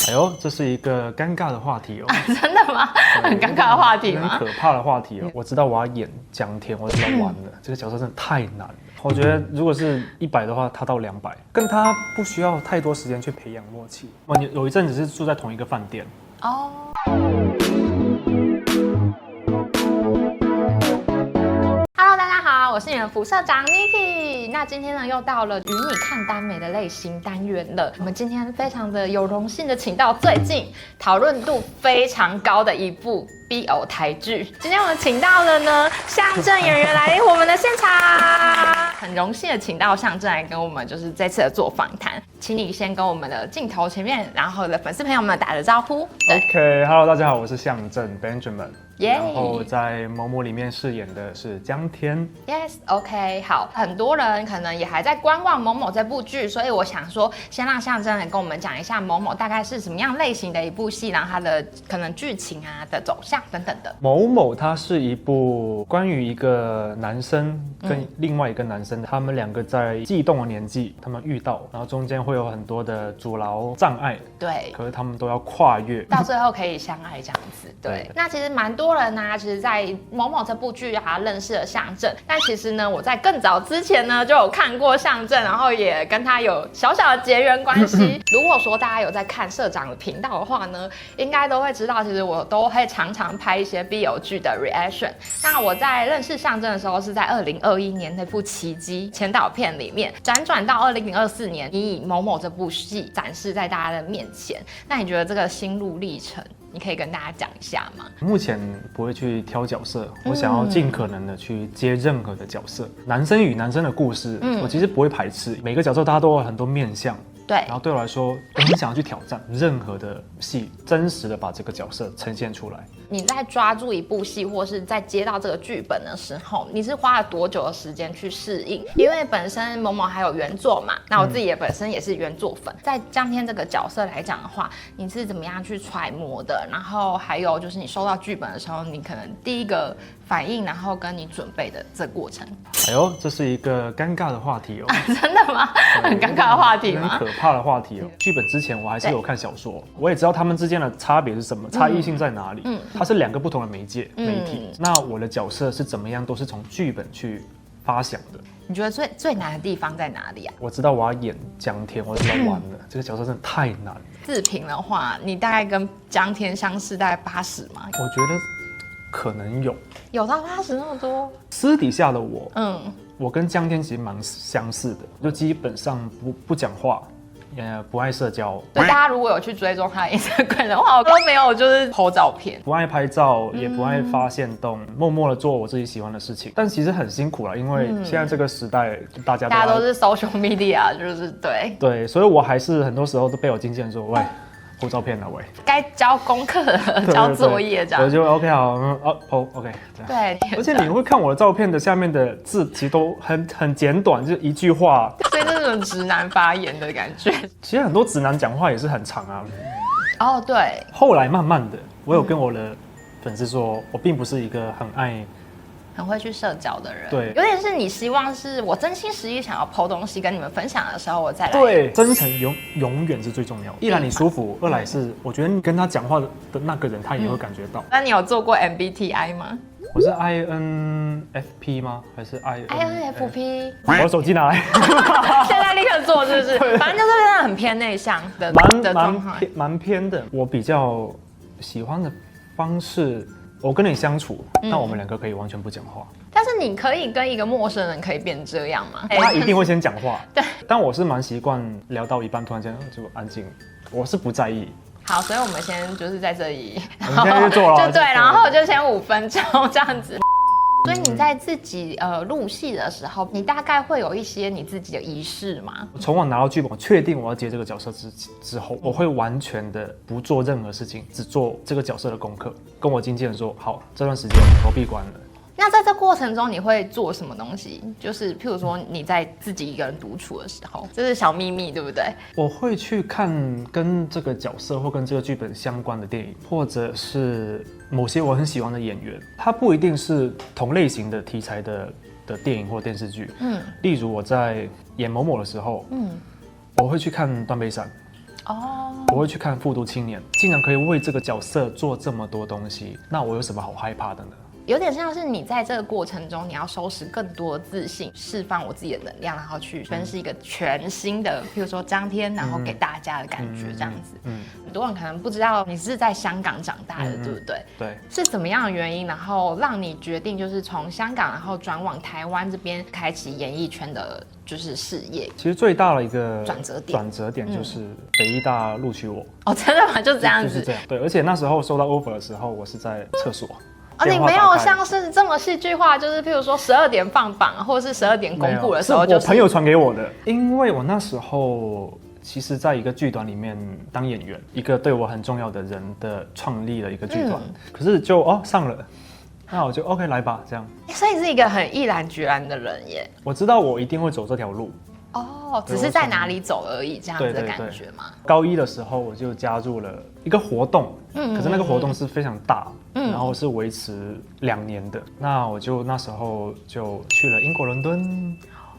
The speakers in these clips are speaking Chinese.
哎呦，这是一个尴尬的话题哦。真的吗？很尴尬的话题吗？很可怕的话题哦。我知道我要演江天，我知道完了，这个角色真的太难了。我觉得如果是100的话，他到200，跟他不需要太多时间去培养默契。你有一阵子是住在同一个饭店哦。Hello， 大家好，我是你们副社长 Niki。那今天呢，又到了与你看耽美的类型单元了。我们今天非常的有荣幸的请到最近讨论度非常高的一部 BL 台剧。今天我们请到了呢象征演员来我们的现场，很荣幸的请到象征来跟我们就是这次的做访谈。请你先跟我们的镜头前面，然后的粉丝朋友们打个招呼。OK，Hello， 大家好，我是象征 Benjamin。Yeah. 然后在某某里面饰演的是江天。Yes，OK， 好，很多人可能也还在观望某某这部剧，所以我想说，先让象征来跟我们讲一下某某大概是什么样类型的一部戏，然后它的可能剧情啊的走向等等的。某某它是一部关于一个男生跟另外一个男生，他们两个在悸动的年纪，他们遇到，然后中间会有很多的阻挠障碍，对，可是他们都要跨越，到最后可以相爱这样子。对，那其实蛮多人呢，其实，在某某这部剧啊认识了象征，但其实呢，我在更早之前呢就有看过象征，然后也跟他有小小的结缘关系。如果说大家有在看社长的频道的话呢，应该都会知道，其实我都会常常拍一些 BL 剧的 reaction。那我在认识象征的时候，是在2021年那部《奇迹》前导片里面，辗转到2024年，你以某某这部戏展示在大家的面前。那你觉得这个心路历程？你可以跟大家讲一下吗？目前不会去挑角色，我想要尽可能的去接任何的角色。男生与男生的故事，我其实不会排斥，每个角色它都有很多面向。对，然后对我来说，我很想要去挑战任何的戏，真实的把这个角色呈现出来。你在抓住一部戏，或是在接到这个剧本的时候，你是花了多久的时间去适应？因为本身某某还有原作嘛，那我自己也本身也是原作粉。在江天这个角色来讲的话，你是怎么样去揣摩的？然后还有就是你收到剧本的时候，你可能第一个反应，然后跟你准备的这过程。哎呦，这是一个尴尬的话题哦。真的吗？很尴尬的话题吗？很可怕的话题哦。剧本之前我还是有看小说，我也知道他们之间的差别是什么，差异性在哪里。它是2个不同的媒介媒体。那我的角色是怎么样，都是从剧本去发想的。你觉得最难的地方在哪里啊？我知道我要演江天，我知道完了，这个角色真的太难了。自评的话，你大概跟江天相似大概80吗？我觉得可能有到80那么多。私底下的我，我跟江天其实蛮相似的，就基本上不讲话。也不爱社交，对，大家如果有去追踪他的 Instagram 的话，我都没有就是 po 照片，不爱拍照，也不爱发限动，默默的做我自己喜欢的事情。但其实很辛苦了，因为现在这个时代，大家都是 social media， 就是对，所以我还是很多时候都被我经纪人说，喂。po 照片了喂，该交功课了，交作业这样，我就 OK 好，po OK 对，而且你会看我的照片的下面的字，其实都很简短，就一句话，所以那种直男发言的感觉。其实很多直男讲话也是很长啊。哦，对。后来慢慢的，我有跟我的粉丝说，我并不是一个很会去社交的人，对，有点是你希望是我真心实意想要 po 东西跟你们分享的时候，我再来。对，真诚永远是最重要的。一来你舒服，二来是我觉得你跟他讲话的那个人，他也会感觉到。那你有做过 MBTI 吗？我是 INFP 吗？还是 INFP？ 我的手机拿来，现在立刻做是不是？反正就是真的很偏内向的状态，蛮偏的。我比较喜欢的方式。我跟你相处，那我们2个可以完全不讲话。但是你可以跟一个陌生人可以变这样吗？他一定会先讲话。对，但我是蛮习惯聊到一半突然间就安静，我是不在意。好，所以我们先就是在这里，我们现在就做了，就对，然后就先5分钟这样子。所以你在自己入戏的时候，你大概会有一些你自己的仪式吗？从我拿到剧本，我确定我要接这个角色之后，我会完全的不做任何事情，只做这个角色的功课。跟我经纪人说，好，这段时间我闭关了。那在这过程中你会做什么东西？就是譬如说你在自己一个人独处的时候，这是小秘密，对不对？我会去看跟这个角色或跟这个剧本相关的电影，或者是某些我很喜欢的演员，他不一定是同类型的题材的电影或电视剧。例如我在演某某的时候，我会去看《断背山》。哦，我会去看《复读青年》，竟然可以为这个角色做这么多东西，那我有什么好害怕的呢？有点像是你在这个过程中，你要收拾更多的自信，释放我自己的能量，然后去诠释一个全新的，譬如说张天，然后给大家的感觉这样子。很多人可能不知道你是在香港长大的，对不对？对。是怎么样的原因，然后让你决定就是从香港，然后转往台湾这边，开启演艺圈的就是事业？其实最大的一个转折点就是北医大录取我。哦，真的吗？就这样子？就是这样。对，而且那时候收到 offer 的时候，我是在厕所。哦，你没有像是这么戏剧化，就是譬如说12点放榜，或者是12点公布的时候，就是我朋友传给我的。因为我那时候其实在一个剧团里面当演员，一个对我很重要的人的创立了一个剧团，可是就上了，那我就 OK 来吧，这样。所以是一个很毅然决然的人耶。我知道我一定会走这条路。哦，只是在哪里走而已，这样子的感觉吗？高一的时候我就加入了一个活动，可是那个活动是非常大，然后是维持2年的。那我就那时候就去了英国伦敦。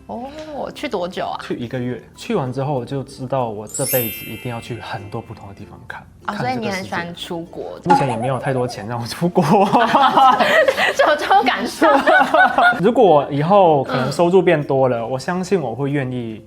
哦，去多久啊？去1个月。去完之后我就知道我这辈子一定要去很多不同的地方看。所以你很喜欢出国。目前也没有太多钱让我出国，就有这种感受。如果以后可能收入变多了，我相信我会愿意，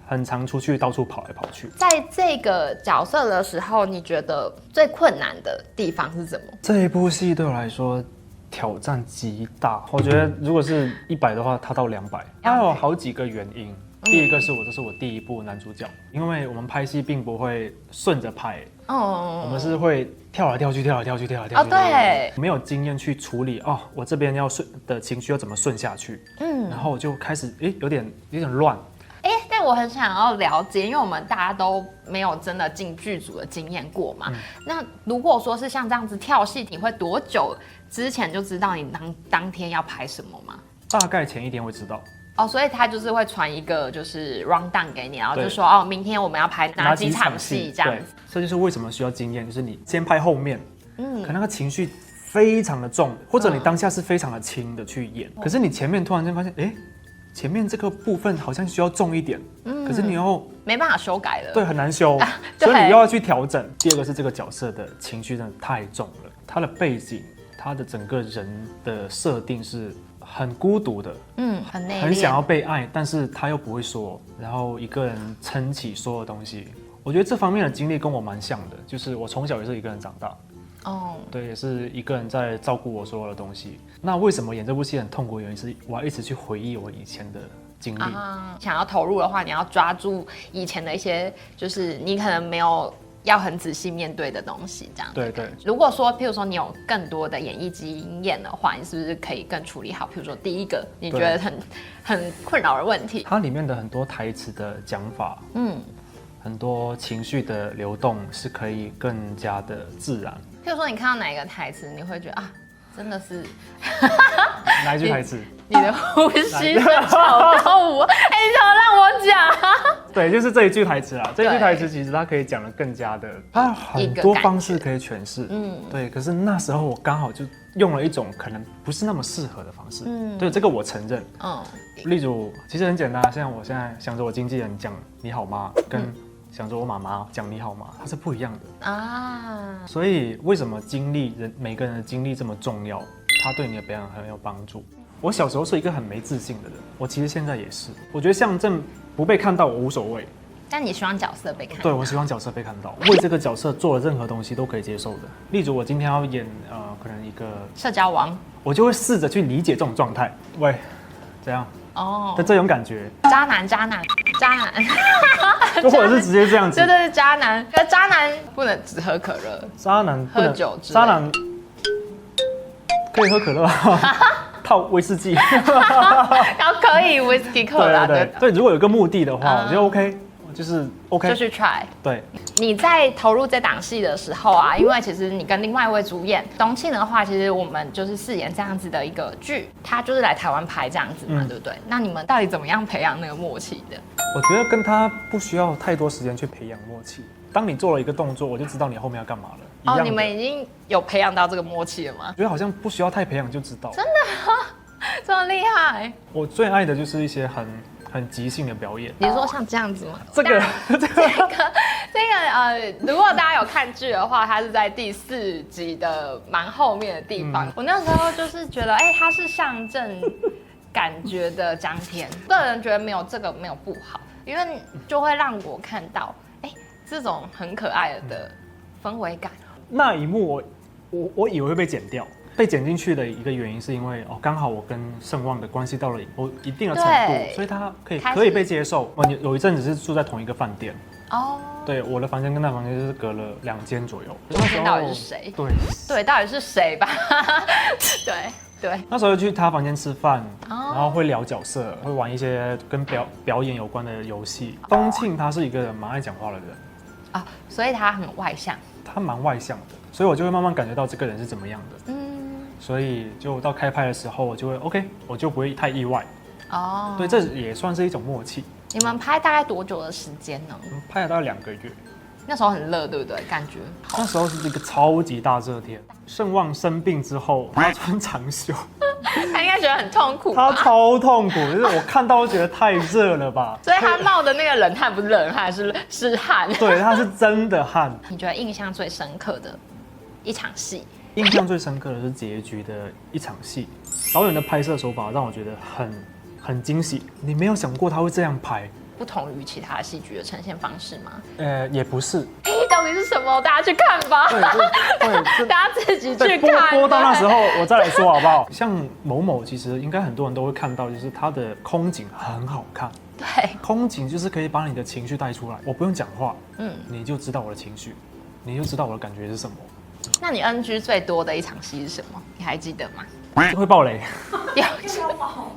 很常出去到处跑来跑去。在这个角色的时候，你觉得最困难的地方是什么？这一部戏对我来说挑战极大。我觉得如果是100的话，它到200。它有好几个原因。第一个是这是我第一部男主角，因为我们拍戏并不会顺着拍，我们是会跳来跳去，跳来跳去，跳来跳去。对，没有经验去处理我这边要顺的情绪要怎么顺下去，然后我就开始有点乱。但我很想要了解，因为我们大家都没有真的进剧组的经验过嘛。那如果说是像这样子跳戏，你会多久之前就知道你当天要拍什么吗？大概前1天会知道。所以他就是会传一个就是 round down 给你，然后就说明天我们要拍哪几场戏这样子。这就是为什么需要经验，就是你先拍后面，可那个情绪非常的重，或者你当下是非常的轻的去演，可是你前面突然间发现，前面这个部分好像需要重一点，可是你又没办法修改了，对，很难修，所以你又要去调整。第二个是这个角色的情绪真的太重了，他的背景，他的整个人的设定是很孤独的，很内敛，很想要被爱，但是他又不会说，然后一个人撑起所有东西。我觉得这方面的经历跟我蛮像的，就是我从小也是一个人长大。对，也是一个人在照顾我所有的东西。那为什么演这部戏很痛苦？原因是我要一直去回忆我以前的经历。想要投入的话，你要抓住以前的一些，就是你可能没有要很仔细面对的东西，这样。对对。如果说，譬如说你有更多的演艺经验的话，你是不是可以更处理好？譬如说第一个你觉得很困扰的问题，它里面的很多台词的讲法，很多情绪的流动是可以更加的自然。譬如说，你看到哪一个台词，你会觉得真的是哪一句台词？你的呼吸是吵到我，你怎么让我讲？对，就是这一句台词啦。这一句台词其实它可以讲得更加的，它很多方式可以诠释。对。可是那时候我刚好就用了一种可能不是那么适合的方式。对，这个我承认。例如，其实很简单，像我现在想着我经纪人讲你好吗，跟想着我妈妈讲你好吗，它是不一样的所以为什么每个人的经历这么重要？它对你的表演很有帮助。我小时候是一个很没自信的人，我其实现在也是。我觉得象征不被看到我无所谓，但你希望角色被看到？对，我希望角色被看到，为这个角色做的任何东西都可以接受的。例如我今天要演可能一个社交王，我就会试着去理解这种状态。喂，怎样？的这种感觉。渣男，就或者是直接这样子。对，渣男。可是渣男不能只喝可乐，渣男喝酒之类。渣男可以喝可乐，泡威士忌。然后可以 whisky 可乐。对，如果有个目的的话，我觉得 OK。就是 OK， 就去 try。对，你在投入这档戏的时候因为其实你跟另外一位主演东庆的话，其实我们就是饰演这样子的一个剧，他就是来台湾拍这样子嘛，对不对？那你们到底怎么样培养那个默契的？我觉得跟他不需要太多时间去培养默契。当你做了一个动作，我就知道你后面要干嘛了。你们已经有培养到这个默契了吗？我觉得好像不需要太培养就知道。真的这么厉害？我最爱的就是一些很很即兴的表演。你说像这样子吗？这个如果大家有看剧的话，它是在第4集的蛮后面的地方。我那时候就是觉得，它是象征感觉的江天。个人觉得没有这个没有不好，因为就会让我看到，这种很可爱的氛围感。那一幕我以为会被剪掉。被剪进去的一个原因是因为刚好我跟盛旺的关系到了一定的程度，所以他可以被接受。有一阵子是住在同一个饭店哦，对，我的房间跟他房间就是隔了2间左右。那时候到底是谁？对，到底是谁吧？对。那时候去他房间吃饭，然后会聊角色，会玩一些跟表演有关的游戏。东庆他是一个蛮爱讲话的人所以他很外向。他蛮外向的，所以我就会慢慢感觉到这个人是怎么样的。所以就到开拍的时候，我就会 OK， 我就不会太意外。对，这也算是一种默契。你们拍大概多久的时间呢？我们拍了大概2个月。那时候很热，对不对？感觉那时候是一个超级大热天。盛旺生病之后，他穿长袖，他应该觉得很痛苦。他超痛苦，就是我看到觉得太热了吧。所以他冒的那个冷汗不是冷汗，是汗。对，他是真的汗。你觉得印象最深刻的一场戏？印象最深刻的是结局的一场戏，导演的拍摄手法让我觉得很惊喜。你没有想过他会这样拍。不同于其他戏剧的呈现方式吗？也不是。到底是什么？大家去看吧。对，大家自己去看。播到那时候我再来说好不好？像某某，其实应该很多人都会看到，就是它的空景很好看。对，空景就是可以把你的情绪带出来，我不用讲话，你就知道我的情绪，你就知道我的感觉是什么。那你 NG 最多的一场戏是什么？你还记得吗？会爆雷。有超爆。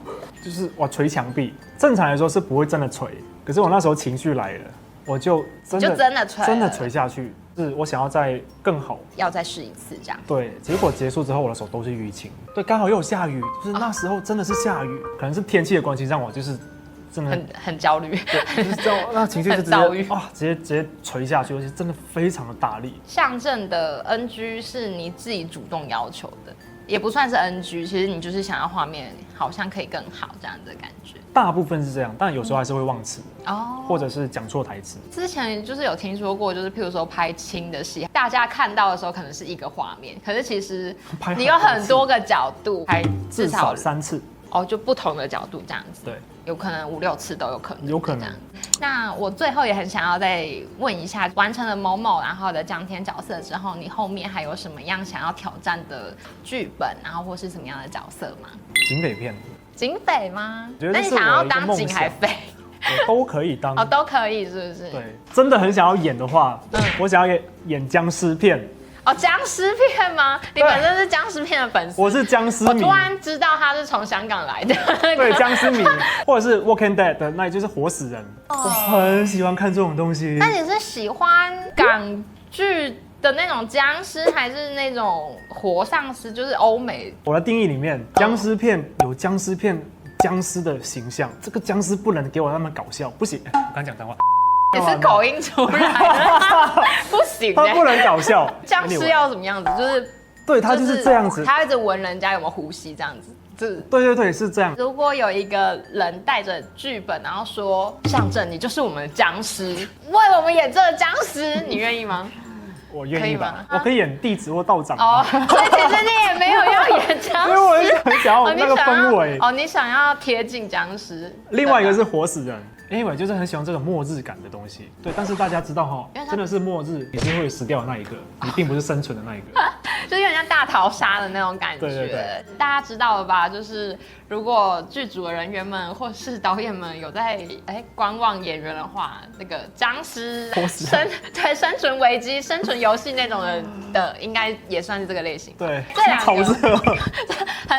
就是我捶墙壁，正常来说是不会真的捶，可是我那时候情绪来了，我就真的捶下去，是我想要再更好，要再试一次这样。对，结果结束之后我的手都是淤青，对，刚好又有下雨，就是那时候真的是下雨，可能是天气的关系让我就是真的很焦虑，对，就是这样，那情绪就直接捶下去，而且真的非常的大力。象征的 NG 是你自己主动要求的。也不算是 NG， 其实你就是想要画面好像可以更好这样的感觉。大部分是这样，但有时候还是会忘词或者是讲错台词。之前就是有听说过，就是譬如说拍轻的戏，大家看到的时候可能是一个画面，可是其实你有很多个角度拍，至少3次。就不同的角度这样子。对，有可能5、6次都有可能。有可能。那我最后也很想要再问一下，完成了某某然后的江天角色之后，你后面还有什么样想要挑战的剧本，然后或是什么样的角色吗？警匪片。警匪吗？那你想要当警还匪？都可以当。都可以，是不是？对，真的很想要演的话，我想要演僵尸片。僵尸片吗？你本身是僵尸片的粉丝？我是僵尸迷。我突然知道他是从香港来的。对，僵尸迷，或者是 Walking Dead 的，那也就是活死人。我很喜欢看这种东西。那你是喜欢港剧的那种僵尸，还是那种活丧尸？就是欧美。我的定义里面，僵尸片有僵尸片僵尸的形象，这个僵尸不能给我那么搞笑，不行。我刚讲脏话。也是口音出来的，不行，他不能搞笑。僵尸要怎么样子？就是对他就是这样子，他一直闻人家有没有呼吸这样子。对，是这样。如果有一个人带着剧本，然后说象征你就是我们的僵尸，为我们演这个僵尸，你愿意吗？我愿意吧，我可以演弟子或道长。所以其实你也没有要演僵尸，因为我很想要那个氛围。你想要贴近僵尸。另外一个是活死人。Anyway， 就是很喜欢这种末日感的东西，对。但是大家知道真的是末日，你是会死掉的那一个，你并不是生存的那一个，就有点像大逃杀的那种感觉。对，大家知道了吧？就是如果剧组的人员们或是导演们有在观望演员的话，那个僵尸生存危机、生存游戏那种的，应该也算是这个类型。对，超热，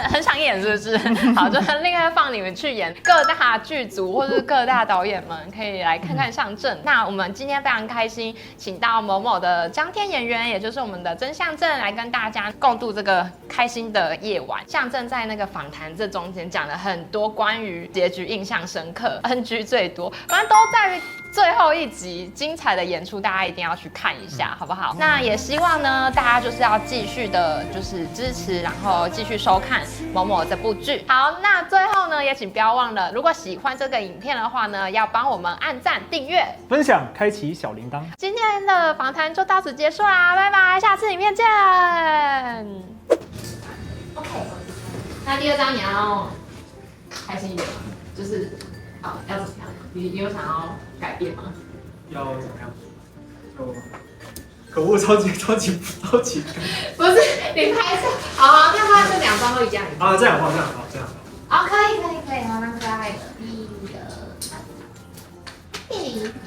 很想演是不是？好，就另外放你们去演，各大剧组或是各大导演们可以来看看象征。那我们今天非常开心，请到某某的江天演员，也就是我们的曾象征，来跟大家共度这个开心的夜晚。象征在那个访谈这中间讲了很多关于结局印象深刻，NG 最多，反正都在于最后一集精彩的演出，大家一定要去看一下，好不好？那也希望呢，大家就是要继续的，就是支持，然后继续收看某某这部剧。好，那最后呢，也请不要忘了，如果喜欢这个影片的话呢，要帮我们按赞、订阅、分享，开启小铃铛。今天的访谈就到此结束啦，拜拜，下次影片见。OK， 那第二张你要开心一点吗？就是好，要怎么样？你有想要改变吗？要怎么样？可恶，超级。不是，你拍摄好，那他这两张都一样。啊，这样好。好，可以，好，蛮可爱的。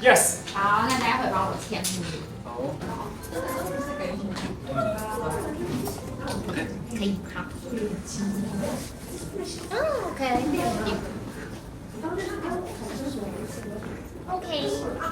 Yes。好，那待会帮我签名。好。可以，好。OK，好。